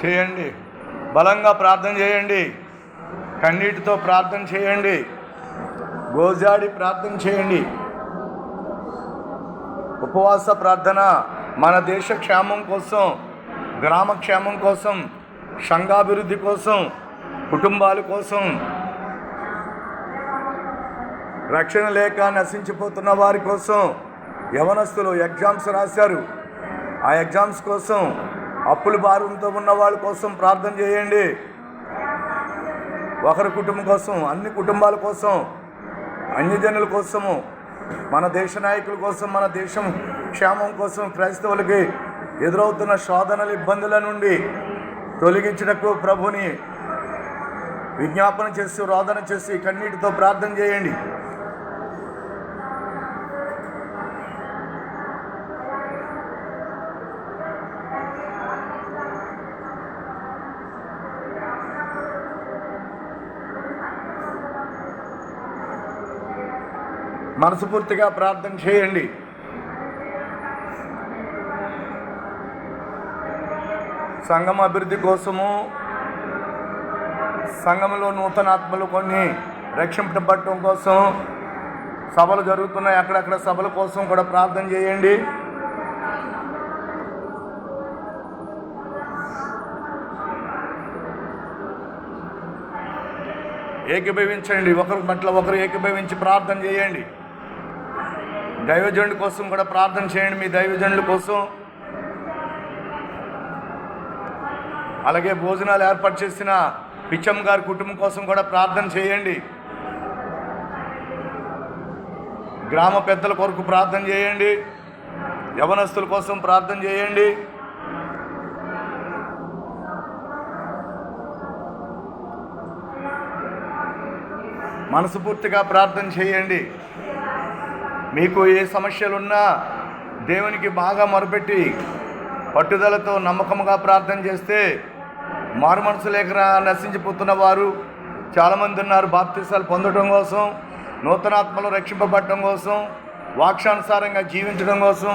చేయండి. బలంగా ప్రార్థన చేయండి. కన్నీటితో ప్రార్థన చేయండి. గోజాడి ప్రార్థన చేయండి. ఉపవాస ప్రార్థన మన దేశ క్షేమం కోసం, గ్రామ క్షేమం కోసం, సంఘాభివృద్ధి కోసం, కుటుంబాల కోసం, రక్షణ లేక నశించిపోతున్న వారి కోసం, యవనస్తులు ఎగ్జామ్స్ రాశారు, ఆ ఎగ్జామ్స్ కోసం, అప్పుల భారంతో ఉన్న వాళ్ళ కోసం ప్రార్థన చేయండి. ఒకరి కుటుంబం కోసం, అన్ని కుటుంబాల కోసం, అన్యజనుల కోసము, మన దేశ నాయకుల కోసం, మన దేశం క్షేమం కోసం, క్రైస్తవులకి ఎదురవుతున్న శోధనల ఇబ్బందుల నుండి తొలగించుటకు ప్రభుని విజ్ఞాపన చేసి, రోదన చేసి, కన్నీటితో ప్రార్థన చేయండి. మనస్ఫూర్తిగా ప్రార్థన చేయండి. సంఘం అభివృద్ధి కోసము, సంఘంలో నూతన ఆత్మలు కొన్ని రక్షింపబడటం కోసం, సభలు జరుగుతున్నాయి, అక్కడక్కడ సభల కోసం కూడా ప్రార్థన చేయండి. ఏకీభవించండి. ఒకరి పట్ల ఒకరు ఏకీభవించి ప్రార్థన చేయండి. దైవజనుడి కోసం కూడా ప్రార్థన చేయండి, మీ దైవజనుల కోసం. అలాగే భోజనాలు ఏర్పాటు చేసిన పిచ్చమ్మ గారి కుటుంబం కోసం కూడా ప్రార్థన చేయండి. గ్రామ పెద్దల కొరకు ప్రార్థన చేయండి. యవనస్తుల కోసం ప్రార్థన చేయండి. మనస్ఫూర్తిగా ప్రార్థన చేయండి. మీకు ఏ సమస్యలున్నా దేవునికి బాగా మొరపెట్టి పట్టుదలతో నమ్మకంగా ప్రార్థన చేస్తే, మారు మనసు లేక నశించిపోతున్న వారు చాలామంది ఉన్నారు. బాప్తిసాలు పొందడం కోసం, నూతనాత్మలు రక్షింపబడటం కోసం, వాక్యానుసారంగా జీవించడం కోసం,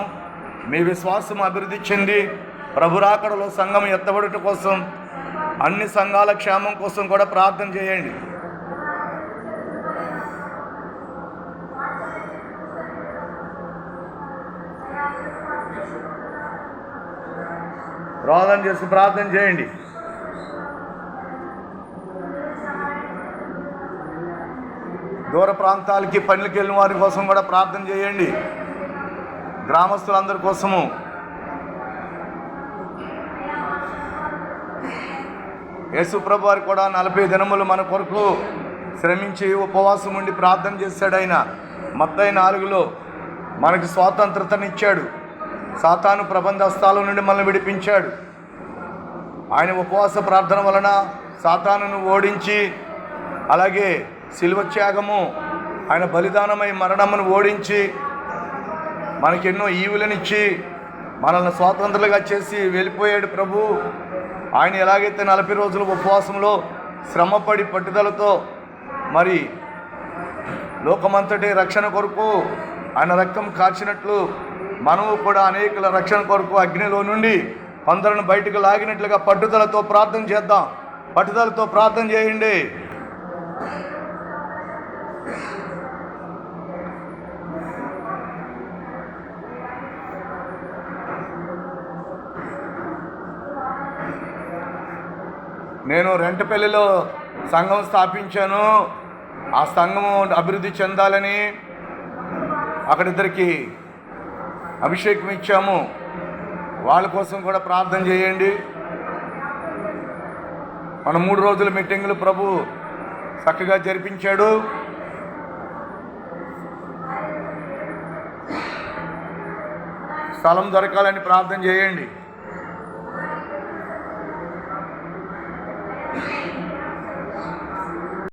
మీ విశ్వాసం అభివృద్ధి చెంది ప్రభు రాకడలో సంఘం ఎత్తబడటం కోసం, అన్ని సంఘాల క్షేమం కోసం కూడా ప్రార్థన చేయండి. రోదన చేసి ప్రార్థన చేయండి. దూర ప్రాంతాలకి పనులకి వెళ్ళిన వారి కోసం కూడా ప్రార్థన చేయండి. గ్రామస్తులందరి కోసము. యేసుప్రభు వారు కూడా 40 దినములు మన కొరకు శ్రమించి ఉపవాసం ఉండి ప్రార్థన చేశాడు. ఆయన మత్తయి 4లో మనకి స్వాతంత్రతనిచ్చాడు. సాతాను ప్రబంధస్తాల నుండి మనల్ని విడిపించాడు. ఆయన ఉపవాస ప్రార్థన వలన సాతానును ఓడించి, అలాగే శిలువ త్యాగము, ఆయన బలిదానమై మరణమును ఓడించి, మనకెన్నో ఈవులనిచ్చి మనల్ని స్వాతంత్రులుగా చేసి వెళ్ళిపోయాడు ప్రభు. ఆయన ఎలాగైతే 40 రోజులు ఉపవాసంలో శ్రమపడి పట్టుదలతో మరి లోకమంతటి రక్షణ కొరకు ఆయన రక్తం కార్చినట్లు, మనము కూడా అనేకుల రక్షణ కొరకు అగ్నిలో నుండి కొందరిని బయటకు లాగినట్లుగా పట్టుదలతో ప్రార్థన చేద్దాం. పట్టుదలతో ప్రార్థన చేయండి. నేను రెంటపల్లిలో సంఘం స్థాపించాను. ఆ సంఘము అభివృద్ధి చెందాలని అక్కడిద్దరికి అభిషేకం ఇచ్చాము. వాళ్ళ కోసం కూడా ప్రార్థన చేయండి. మన 3 రోజుల మీటింగులు ప్రభు చక్కగా జరిపించాడు. స్థలం దొరకాలని ప్రార్థన చేయండి.